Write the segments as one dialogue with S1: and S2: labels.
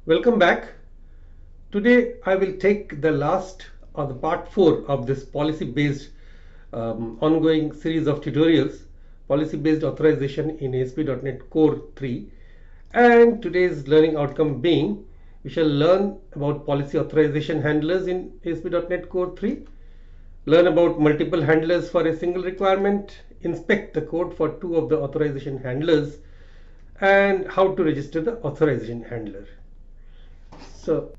S1: Welcome back. Today I will take the last or the part 4 of this policy based ongoing series of tutorials, policy based authorization in ASP.NET Core 3, and today's learning outcome being we shall learn about policy authorization handlers in ASP.NET Core 3, learn about multiple handlers for a single requirement, inspect the code for 2 of the authorization handlers, and how to register the authorization handler. So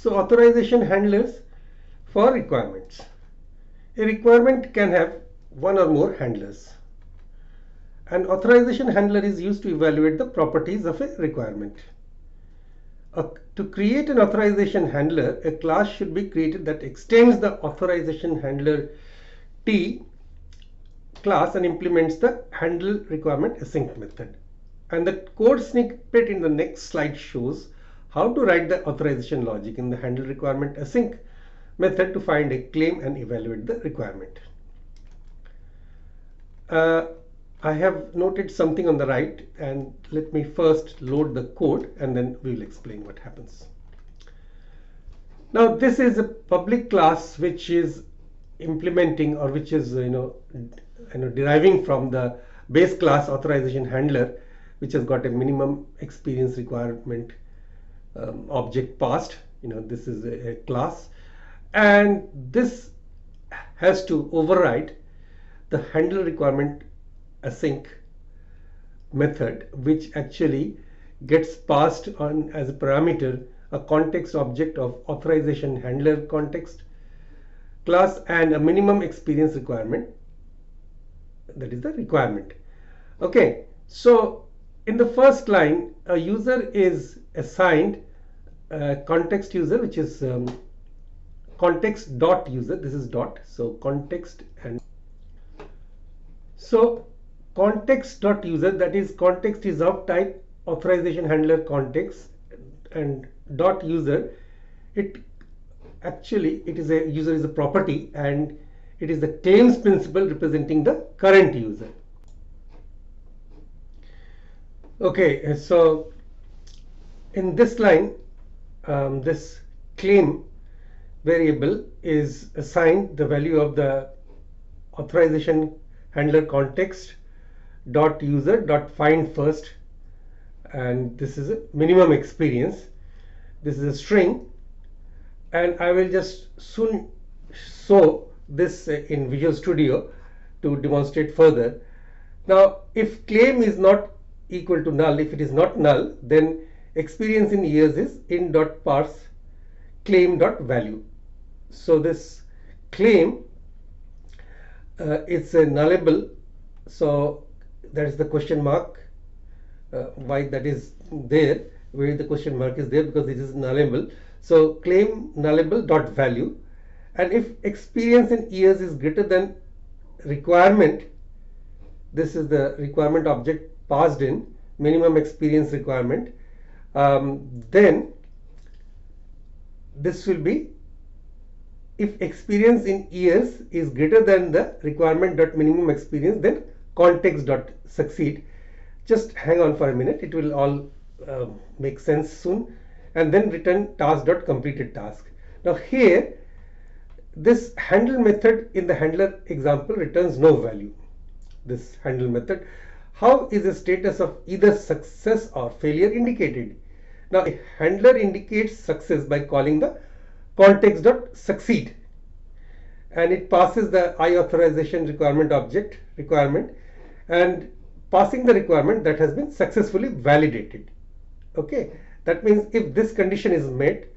S1: authorization handlers for requirements. A requirement can have one or more handlers. An authorization handler is used to evaluate the properties of a requirement. To create an authorization handler, a class should be created that extends the authorization handler T class and implements the handle requirement async method. And the code snippet in the next slide shows how to write the authorization logic in the handle requirement async method to find a claim and evaluate the requirement. I have noted something on the right, and let me first load the code and then we will explain what happens. Now this is a public class which is implementing, or which is deriving from the base class authorization handler, which has got a minimum experience requirement object passed. This is a class, and this has to override the handler requirement async method, which actually gets passed on as a parameter a context object of authorization handler context class and a minimum experience requirement, that is the requirement. Okay, so in the first line, a user is assigned a context user, which is context dot user. This is dot, so context, and so context dot user, that is context is of type authorization handler context, and dot user, it is a user is a property, and it is the claims principal representing the current user. Okay, so in this line, this claim variable is assigned the value of the authorization handler context dot user dot find first, and this is a minimum experience. This is a string, and I will just soon show this in Visual Studio to demonstrate further. Now, if claim is not equal to null, if it is not null, then experience in years is in.parse claim.value. So this claim it's a nullable, so that is the question mark. Why that is there, where the question mark is there, because it is nullable. So claim nullable dot value, and if experience in years is greater than requirement, this is the requirement object passed in minimum experience requirement, then this will be if experience in years is greater than the requirement dot minimum experience, then context dot succeed. Just hang on for a minute, it will all make sense soon, and then return task dot completed task. Now here, this handle method in the handler example returns no value. This handle method, how is the status of either success or failure indicated? Now a handler indicates success by calling the context dot succeed, and it passes the I authorization requirement object requirement, and passing the requirement that has been successfully validated. Okay, that means if this condition is met,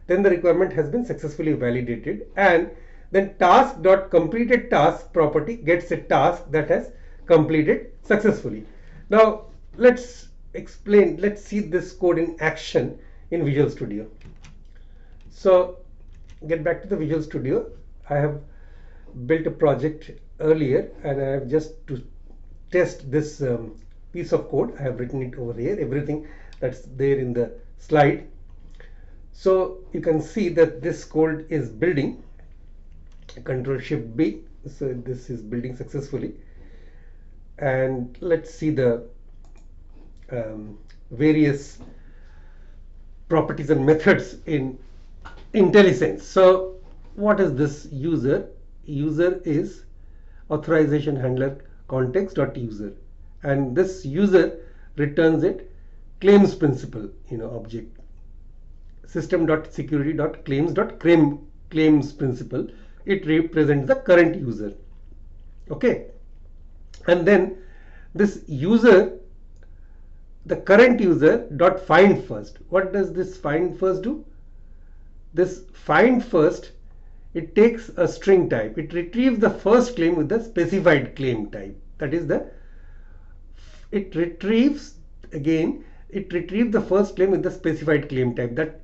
S1: then the requirement has been successfully validated, and then task dot completed task property gets a task that has completed successfully. Now let's see this code in action in Visual Studio. So get back to the Visual Studio. I have built a project earlier, and I have just to test this piece of code. I have written it over here, everything that's there in the slide. So you can see that this code is building. Control Shift B, so this is building successfully, and let's see the various properties and methods in IntelliSense. So what is this user? User is authorization handler context.user, and this user returns it claims principal, object system.security.claims principal. It represents the current user. Okay, and then this user, the current user dot find first. What does this find first do? This find first, it takes a string type. It retrieves the first claim with the specified claim type. That is it retrieves the first claim with the specified claim type. That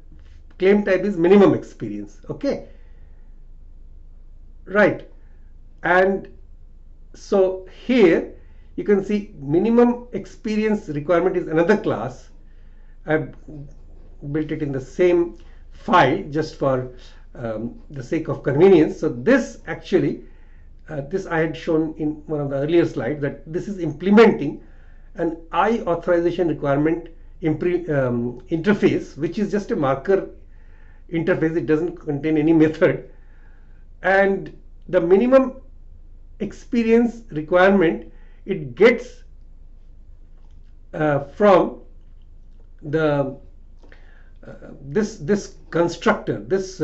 S1: claim type is minimum experience. Okay, right. And so here you can see minimum experience requirement is another class. I've built it in the same file just for the sake of convenience. So this actually, this I had shown in one of the earlier slides, that this is implementing an authorization requirement interface, which is just a marker interface. It doesn't contain any method, and the minimum experience requirement it gets from the this constructor, this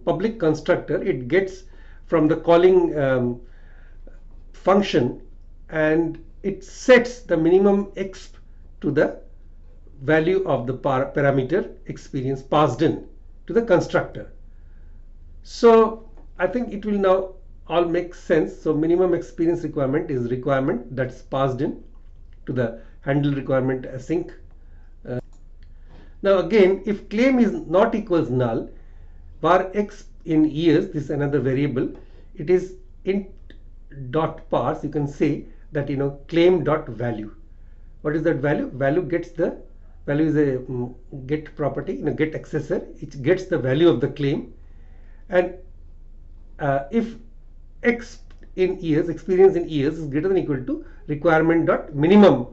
S1: public constructor. It gets from the calling function, and it sets the minimum exp to the value of the parameter experience passed in to the constructor. So I think it will now all make sense. So minimum experience requirement is requirement that's passed in to the handle requirement async. Now again, if claim is not equals null, var x in years, this is another variable, it is int dot parse. You can say that claim dot value. What is that value? Value is a get property, get accessor. It gets the value of the claim, and if x in years, experience in years, is greater than or equal to requirement dot minimum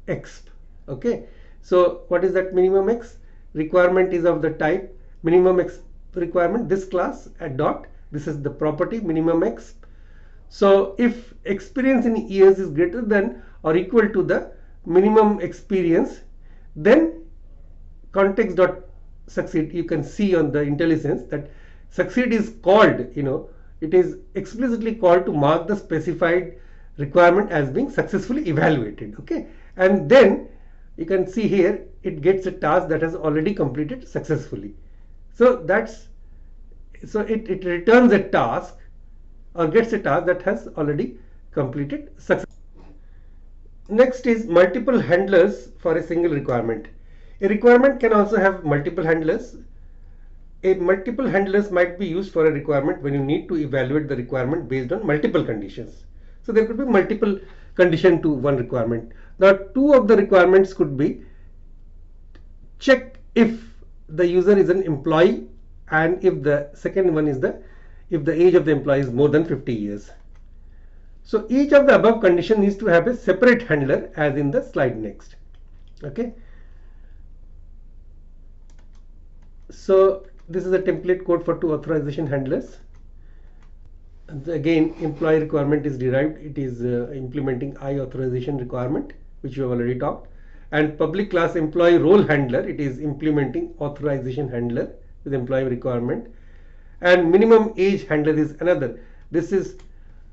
S1: exp. Okay, so what is that minimum x? Requirement is of the type minimum x requirement, this class at dot, this is the property minimum exp. So if experience in years is greater than or equal to the minimum experience, then context dot succeed. You can see on the IntelliSense that succeed is called, it is explicitly called to mark the specified requirement as being successfully evaluated. Okay, and then you can see here it gets a task that has already completed successfully. So it returns a task or gets a task that has already completed successfully. Next is multiple handlers for a single requirement. A requirement can also have multiple handlers. Multiple handlers might be used for a requirement when you need to evaluate the requirement based on multiple conditions. So there could be multiple conditions to one requirement. Now two of the requirements could be check if the user is an employee, and if the second one is if the age of the employee is more than 50 years. So each of the above condition needs to have a separate handler as in the slide next. Okay. So this is a template code for two authorization handlers. And again, employee requirement is derived. It is implementing authorization requirement, which we have already talked. And public class employee role handler, it is implementing authorization handler with employee requirement. And minimum age handler is another. This is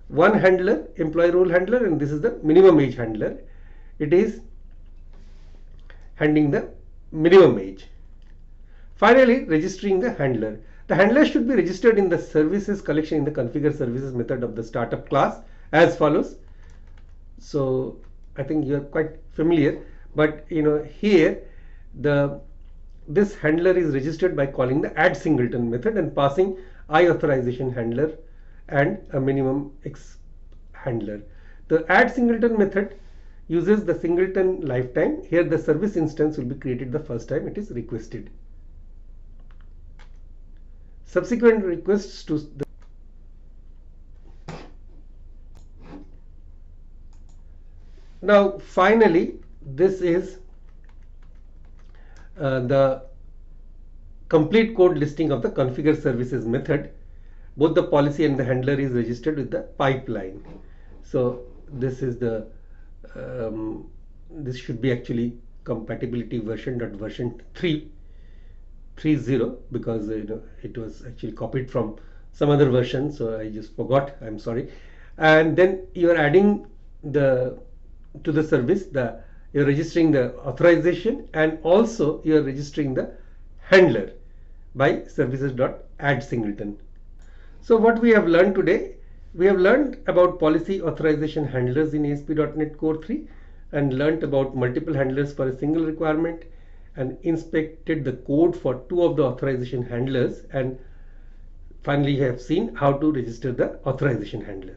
S1: one handler, employee role handler, and this is the minimum age handler. It is handling the minimum age. Finally, registering the handler. The handler should be registered in the services collection in the configure services method of the startup class as follows. So I think you are quite familiar, but here this handler is registered by calling the add singleton method and passing authorization handler and a minimum x handler. The add singleton method uses the singleton lifetime. Here the service instance will be created the first time it is requested. Subsequent requests to the now finally this is the complete code listing of the configure services method. Both the policy and the handler is registered with the pipeline. So this is the this should be actually compatibility version 3.30, because it was actually copied from some other version, so I just forgot, I'm sorry. And then you are adding to the service, you're registering the authorization, and also you are registering the handler by services.add_singleton. So what we have learned today, we have learned about policy authorization handlers in ASP.NET Core 3 and learnt about multiple handlers for a single requirement, and inspected the code for 2 of the authorization handlers, and finally you have seen how to register the authorization handler.